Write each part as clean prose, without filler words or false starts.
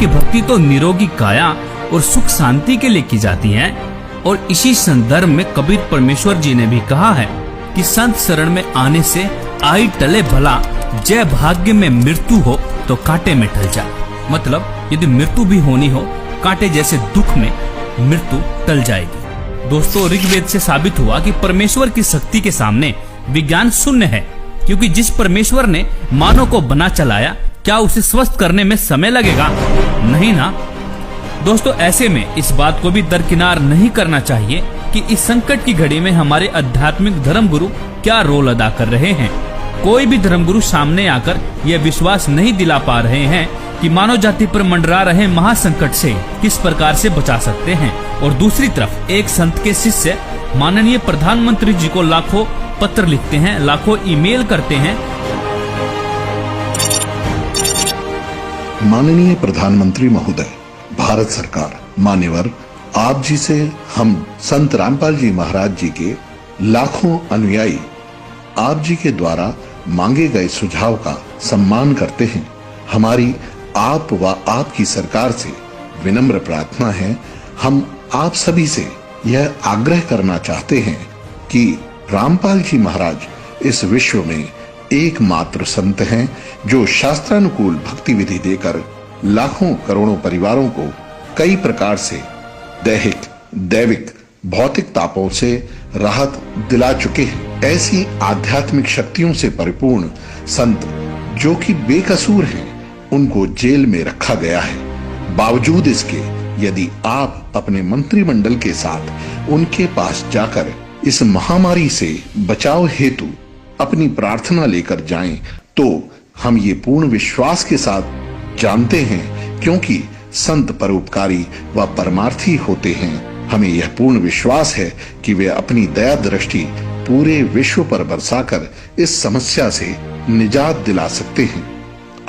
भक्ति तो निरोगी काया और सुख शांति के लिए की जाती है। और इसी संदर्भ में कबीर परमेश्वर जी ने भी कहा है कि संत शरण में आने से आई टले भला, जय भाग्य में मृत्यु हो तो कांटे में टल जा। मतलब यदि मृत्यु भी होनी हो, कांटे जैसे दुख में मृत्यु टल जाएगी। दोस्तों, ऋग्वेद से साबित हुआ कि परमेश्वर की शक्ति के सामने विज्ञान शून्य है, क्योंकि जिस परमेश्वर ने मानव को बना चलाया, क्या उसे स्वस्थ करने में समय लगेगा? नहीं ना। दोस्तों, ऐसे में इस बात को भी दरकिनार नहीं करना चाहिए कि इस संकट की घड़ी में हमारे आध्यात्मिक धर्मगुरु क्या रोल अदा कर रहे हैं। कोई भी धर्मगुरु सामने आकर यह विश्वास नहीं दिला पा रहे हैं कि मानव जाति पर मंडरा रहे महासंकट से किस प्रकार से बचा सकते हैं। और दूसरी तरफ एक संत के शिष्य माननीय प्रधानमंत्री जी को लाखों पत्र लिखते हैं, लाखों ईमेल करते हैं। माननीय प्रधानमंत्री महोदय, भारत सरकार, मान्यवर, आप जी से हम संत रामपाल जी महाराज जी के लाखों अनुयायी आप जी के द्वारा मांगे गए सुझाव का सम्मान करते हैं। हमारी आप व आपकी सरकार से विनम्र प्रार्थना है, हम आप सभी से यह आग्रह करना चाहते हैं कि रामपाल जी महाराज इस विश्व में एकमात्र संत हैं जो शास्त्रानुकूल भक्ति विधि देकर लाखों करोड़ों परिवारों को कई प्रकार से दैहिक, दैविक, भौतिक तापों से राहत दिला चुके हैं। ऐसी आध्यात्मिक शक्तियों से परिपूर्ण संत जो कि बेकसूर हैं, उनको जेल में रखा गया है। बावजूद इसके यदि आप अपने मंत्रिमंडल के साथ उनके पास जाकर इस महामारी से बचाव हेतु अपनी प्रार्थना लेकर जाएं, तो हम ये पूर्ण विश्वास के साथ जानते हैं, क्योंकि संत परोपकारी व परमार्थी होते हैं। हमें यह पूर्ण विश्वास है कि वे अपनी दया दृष्टि पूरे विश्व पर बरसाकर इस समस्या से निजात दिला सकते हैं।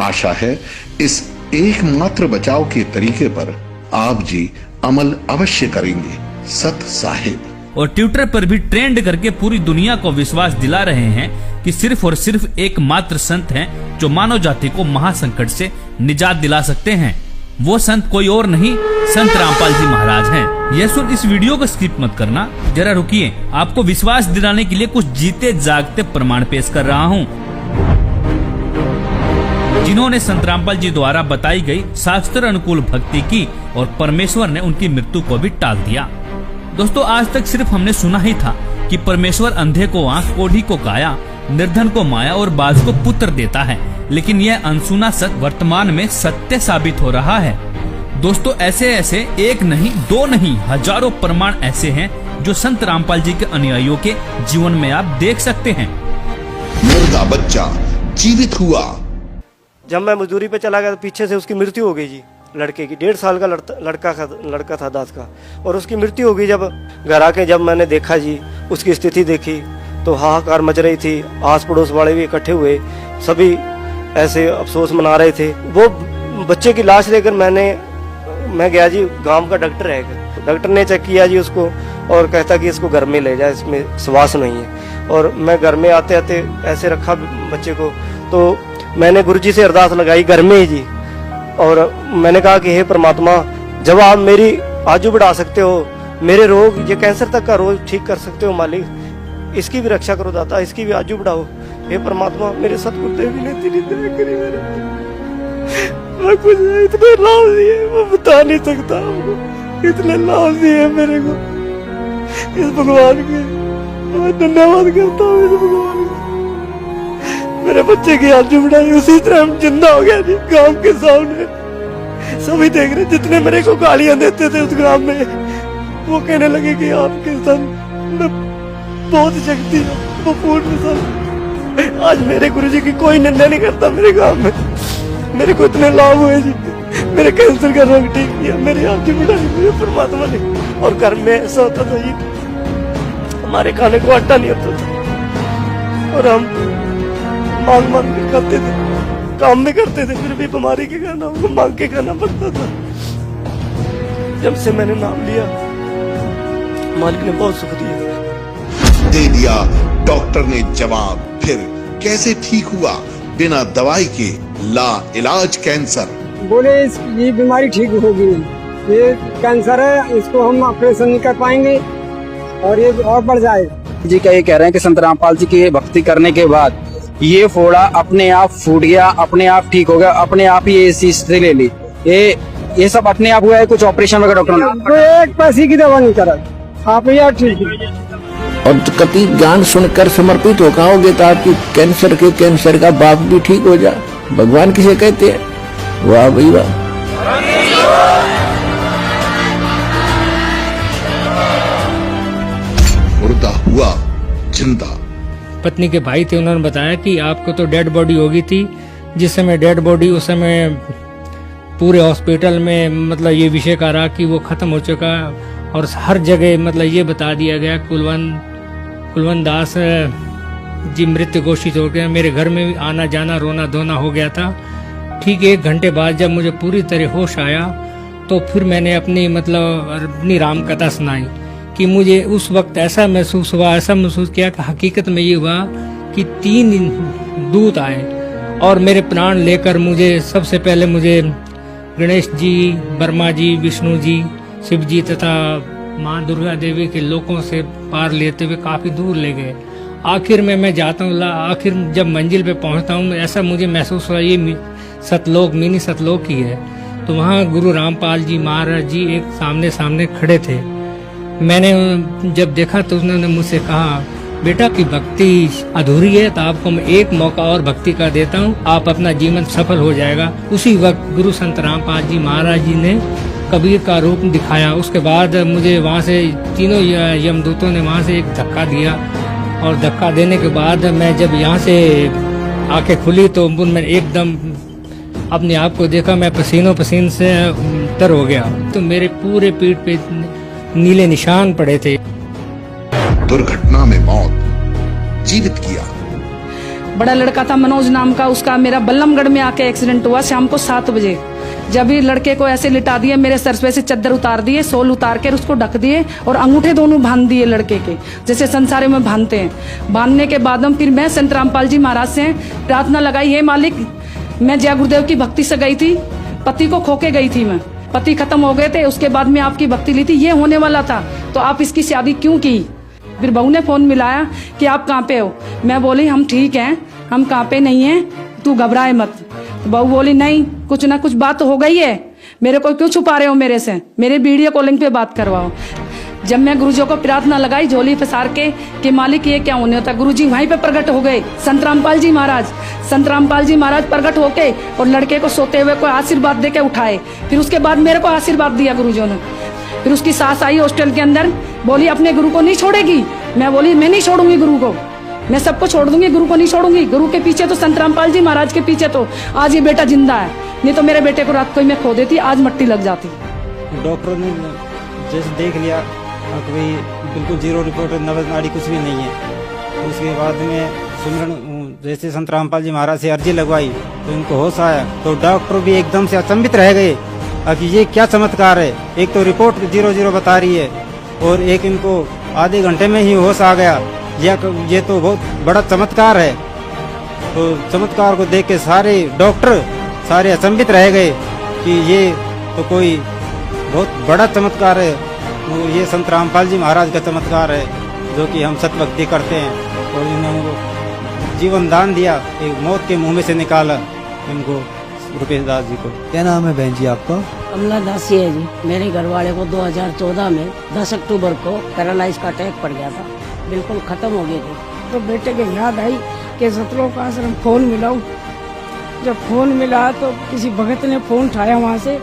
आशा है इस एकमात्र बचाव के तरीके पर आप जी अमल अवश्य करेंगे। सत साहिब। और ट्विटर पर भी ट्रेंड करके पूरी दुनिया को विश्वास दिला रहे हैं कि सिर्फ और सिर्फ एकमात्र संत हैं जो मानव जाति को महासंकट से निजात दिला सकते हैं। वो संत कोई और नहीं, संत रामपाल जी महाराज हैं। यह सुन इस वीडियो को स्किप मत करना, जरा रुकिए, आपको विश्वास दिलाने के लिए कुछ जीते जागते प्रमाण पेश कर रहा हूँ, जिन्होंने संत रामपाल जी द्वारा बताई गई शास्त्र अनुकूल भक्ति की और परमेश्वर ने उनकी मृत्यु को भी टाल दिया। दोस्तों, आज तक सिर्फ हमने सुना ही था कि परमेश्वर अंधे को आंख, कोढ़ी को काया, निर्धन को माया और बाज को पुत्र देता है, लेकिन यह अनसुना सत्य वर्तमान में सत्य साबित हो रहा है। दोस्तों, ऐसे ऐसे एक नहीं, दो नहीं, हजारों प्रमाण ऐसे हैं जो संत रामपाल जी के अनुयायियों के जीवन में आप देख सकते हैं। मुर्दा बच्चा जीवित हुआ। जब मैं मजदूरी पे चला गया तो पीछे से उसकी मृत्यु हो गई जी, लड़के की। 1.5 साल का लड़का था दास का, और उसकी मृत्यु हो गई। जब घर आके जब मैंने देखा जी, उसकी स्थिति देखी तो हाहाकार मच रही थी। आस पड़ोस वाले भी इकट्ठे हुए, सभी ऐसे अफसोस मना रहे थे। वो बच्चे की लाश लेकर मैं गया जी, गांव का डॉक्टर है, डॉक्टर ने चेक किया जी उसको और कहता कि इसको घर में ले जाए, इसमें श्वास नहीं है। और मैं घर में आते आते ऐसे रखा बच्चे को, तो मैंने गुरुजी से अरदास लगाई घर में ही जी, और मैंने कहा कि हे परमात्मा, जब आप मेरी आयु बढ़ा सकते हो, मेरे रोग, ये कैंसर तक का रोग ठीक कर सकते हो मालिक, इसकी भी रक्षा करो दाता, इसकी भी आयु बढ़ाओ। हे परमात्मा, मेरे सतगुरुदेव ने तेरी दया करी मेरे, मैं कुछ इतने लाभ दिए मैं बता नहीं सकता आपको, इतने लाभ दिए मेरे को। इस भगवान के मैं धन्यवाद करता हूँ, इस भगवान का। मेरे बच्चे की आयु बढ़ाई, उसी तरह हम जिंदा हो गया जी गांव के सामने। सभी देख रहे, जितने मेरे को गालियां देते थे उस गांव में, वो कहने लगे कि आपके संत में बहुत शक्ति है, वो पूर्ण संत। आज मेरे गुरुजी की कोई निंदा नहीं करता मेरे गांव में। मेरे को इतने लाभ हुए जी, मेरे कैंसर का रोग ठीक किया, मेरी आयु बढ़ाई मेरे परमात्मा ने। और घर में ऐसा होता था जी, हमारे खाने को आटा नहीं होता था, और हम मांग के खाते थे, काम भी करते थे, फिर भी बीमारी के खाना हमको मांग के खाना पड़ता था। जब से मैंने नाम लिया, मालिक ने बहुत सुख दिया। दे दिया डॉक्टर ने जवाब, फिर कैसे ठीक हुआ बिना दवाई के ला इलाज कैंसर। बोले ये बीमारी ठीक होगी नहीं, ये कैंसर है, इसको हम ऑपरेशन नहीं कर पाएंगे और ये और बढ़ जाएगा। जी क्या ये कह रहे हैं कि संत रामपाल जी की भक्ति करने के बाद ये फोड़ा अपने आप फूट गया, अपने आप ठीक हो गया, अपने आप ही ये स्थिति ले ली, ये सब अपने आप हुआ है? कुछ ऑपरेशन वगैरह डॉक्टर ने? कोई एक पैसे की दवा नहीं करा, आप यार ठीक है। और कति ज्ञान सुनकर समर्पित हो खाओगे तो आपकी कैंसर का बाप भी ठीक हो जाए। भगवान किसे कहते हैं? वाह भाई वाह। मुर्दा हुआ जिंदा। पत्नी के भाई थे, उन्होंने बताया कि आपको तो डेड बॉडी हो गई थी। जिस समय डेड बॉडी, उस समय पूरे हॉस्पिटल में मतलब ये विषय का रहा कि वो खत्म हो चुका, और हर जगह मतलब ये बता दिया गया कुलवंत दास जी मृत्यु घोषित हो गया। मेरे घर में आना जाना रोना धोना हो गया था। ठीक 1 घंटे बाद जब मुझे पूरी तरह होश आया तो फिर मैंने अपनी राम कथा सुनाई कि मुझे उस वक्त ऐसा महसूस किया कि हकीकत में ये हुआ कि 3 दूत आए और मेरे प्राण लेकर सबसे पहले मुझे गणेश जी, ब्रह्मा जी, विष्णु जी, शिव जी तथा माँ दुर्गा देवी के लोकों से पार लेते हुए काफी दूर ले गए। आखिर में मैं जाता हूँ, आखिर जब मंजिल पे पहुँचता हूँ ऐसा मुझे महसूस हुआ ये सतलोक, मिनी सतलोक ही है। तो वहाँ गुरु रामपाल जी महाराज जी एक सामने खड़े थे। मैंने जब देखा तो उन्होंने मुझसे कहा, बेटा की भक्ति अधूरी है तो आपको मैं एक मौका और भक्ति का देता हूँ, आप अपना जीवन सफल हो जाएगा। उसी वक्त गुरु संत रामपाल जी महाराज जी ने कबीर का रूप दिखाया। उसके बाद मुझे वहाँ से तीनों यमदूतों ने वहाँ से एक धक्का दिया, और धक्का देने के बाद मैं जब यहाँ से आंखें खुली तो मैं एकदम अपने आप को देखा, मैं पसीनों पसीन से तर हो गया। तो मेरे पूरे पीठ पे नीले निशान पड़े थे। दुर्घटना में मौत, जीवित किया। बड़ा लड़का था मनोज नाम का, उसका मेरा बल्लमगढ़ में आके एक्सीडेंट हुआ शाम को 7 बजे। जब भी लड़के को ऐसे लिटा दिए, मेरे सर पे से चादर उतार दिए, सोल उतार कर उसको ढक दिए और अंगूठे दोनों बांध दिए लड़के के, जैसे संसारे में बांधते हैं। बांधने के बाद फिर मैं संत रामपाल जी महाराज से प्रार्थना लगाई, हे मालिक, मैं जय गुरुदेव की भक्ति से गई थी, पति को खो के गई थी, मैं पति खत्म हो गए थे, उसके बाद में आपकी भक्ति ली थी, ये होने वाला था, तो आप इसकी शादी क्यों की? फिर बहू ने फोन मिलाया कि आप कहाँ पे हो? मैं बोली हम ठीक हैं, हम कहाँ पे नहीं हैं, तू घबराए मत। तो बहू बोली नहीं, कुछ ना कुछ बात हो गई है, मेरे को क्यों छुपा रहे हो मेरे से, मेरे वीडियो कॉलिंग पे बात करवाओ। जब मैं गुरुजी को प्रार्थना लगाई झोली पसार के कि मालिक ये क्या होने होता, गुरुजी वहीं पे प्रकट हो गए। संत रामपाल जी महाराज प्रकट होके और लड़के को सोते हुए को आशीर्वाद दे के उठाए। फिर उसके बाद मेरे को आशीर्वाद दिया गुरुजी ने। फिर उसकी सास आई हॉस्टल के अंदर, बोली अपने गुरु को नहीं छोड़ेगी? मैं बोली मैं नहीं छोड़ूंगी गुरु को, मैं सबको छोड़ दूंगी, गुरु को नहीं छोड़ूंगी। गुरु के पीछे तो संत रामपाल जी महाराज के पीछे तो आज ये बेटा जिंदा है, नहीं तो मेरे बेटे को रात को ही मैं खो देती, आज मट्टी लग जाती। डॉक्टरों ने जैसे देख लिया कोई बिल्कुल जीरो रिपोर्ट, नब्ज नाड़ी कुछ भी नहीं है। उसके बाद में सुमरन जैसे संत रामपाल जी महाराज से अर्जी लगवाई तो इनको होश आया, तो डॉक्टर भी एकदम से अचंभित रह गए कि ये क्या चमत्कार है। एक तो रिपोर्ट 0-0 बता रही है और एक इनको आधे घंटे में ही होश आ गया, ये तो बहुत बड़ा चमत्कार है। तो चमत्कार को देख के सारे डॉक्टर सारे अचंभित रह गए कि ये तो कोई बहुत बड़ा चमत्कार है, तो ये संत रामपाल जी महाराज का चमत्कार है जो कि हम सतभक्ति करते हैं। और इन्होंने जीवन दान दिया, एक मौत के मुंह में से निकाला इनको, रुपेश दास जी को। क्या नाम है बहन जी आपका? कमला दासी है जी। मेरे घर वाले को 2014 में 10 अक्टूबर को पैरालाइज का अटैक पड़ गया था, बिल्कुल खत्म हो गए थे। तो बेटे के याद आई कि सतलोक आश्रम फोन मिलाऊं। जब फोन मिला तो किसी भगत ने फोन उठाया वहाँ से,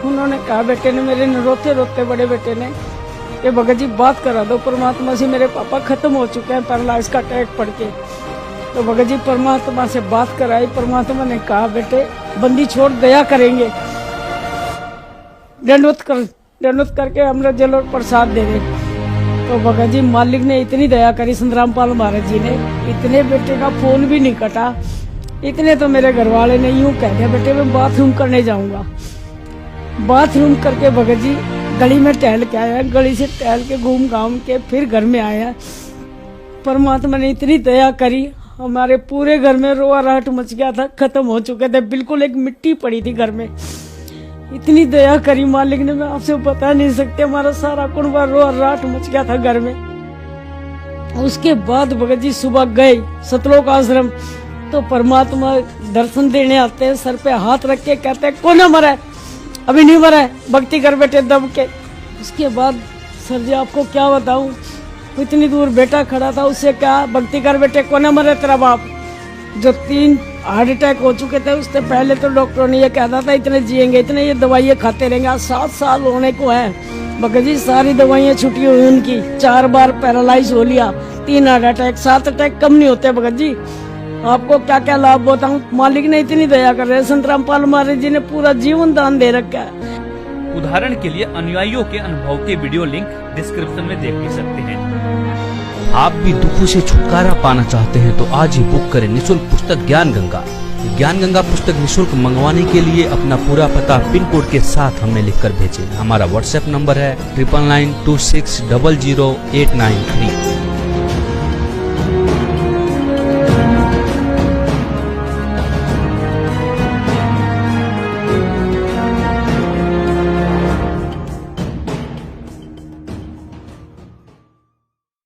उन्होंने कहा बेटे ने, मेरे ने रोते रोते बड़े बेटे ने, कि भगत जी बात करा दो परमात्मा से, मेरे पापा खत्म हो चुके हैं पैरालाइज का अटैक पड़ के। तो भगत जी परमात्मा से बात कराई, परमात्मा ने कहा बेटे बंदी छोड़ दया करेंगे, दंडवत करके अमृत जल और प्रसाद दे दे। तो भगत जी मालिक ने इतनी दया करी, संत रामपाल महाराज जी ने, इतने बेटे का फोन भी नहीं कटा। इतने तो मेरे घर वाले ने यूं कह दिया बेटे मैं बाथरूम करने जाऊंगा। बाथरूम करके भगत जी गली में टहल के आया, गली से टहल के घूम घाम के फिर घर में आया। परमात्मा ने इतनी दया करी, हमारे पूरे घर में रोआ राहट मच गया था, खत्म हो चुके थे, बिल्कुल एक मिट्टी पड़ी थी घर में। इतनी दया करी मालिक ने, मैं आपसे बता नहीं सकते। हमारा सारा कुनबा रो राट मच गया था घर में। उसके बाद भगत जी सुबह गए सतलोक आश्रम, तो परमात्मा दर्शन देने आते हैं, सर पे हाथ रख के कहते हैं कौन मरा है? अभी नहीं मरा है, भक्ति कर बेटे दब के। उसके बाद सर जी आपको क्या बताऊं, इतनी दूर बेटा खड़ा था, उससे कहा भक्ति कर बेटे कौन मरे तेरा बाप। जो 3 हार्ट अटैक हो चुके थे, उससे पहले तो डॉक्टरों ने ये कहता था इतने जिएंगे, इतने ये दवाइयाँ खाते रहेंगे। आज 7 साल होने को है भगत जी, सारी दवाइयाँ छुट्टी हुई उनकी। 4 बार पैरालाइज हो लिया, 3 हार्ट अटैक, 7 अटैक कम नहीं होते भगत जी। आपको क्या क्या लाभ बताऊं, मालिक ने इतनी दया कर रहे हैं। संत रामपाल महाराज जी ने पूरा जीवन दान दे रखा है। उदाहरण के लिए अनुयायियों के अनुभव के वीडियो लिंक डिस्क्रिप्शन में देख भी सकते हैं। आप भी दुखों से छुटकारा पाना चाहते हैं तो आज ही बुक करें निःशुल्क पुस्तक ज्ञान गंगा। ज्ञान गंगा पुस्तक निःशुल्क मंगवाने के लिए अपना पूरा पता पिन कोड के साथ हमें लिखकर भेजें। हमारा व्हाट्सएप नंबर है 9992600893।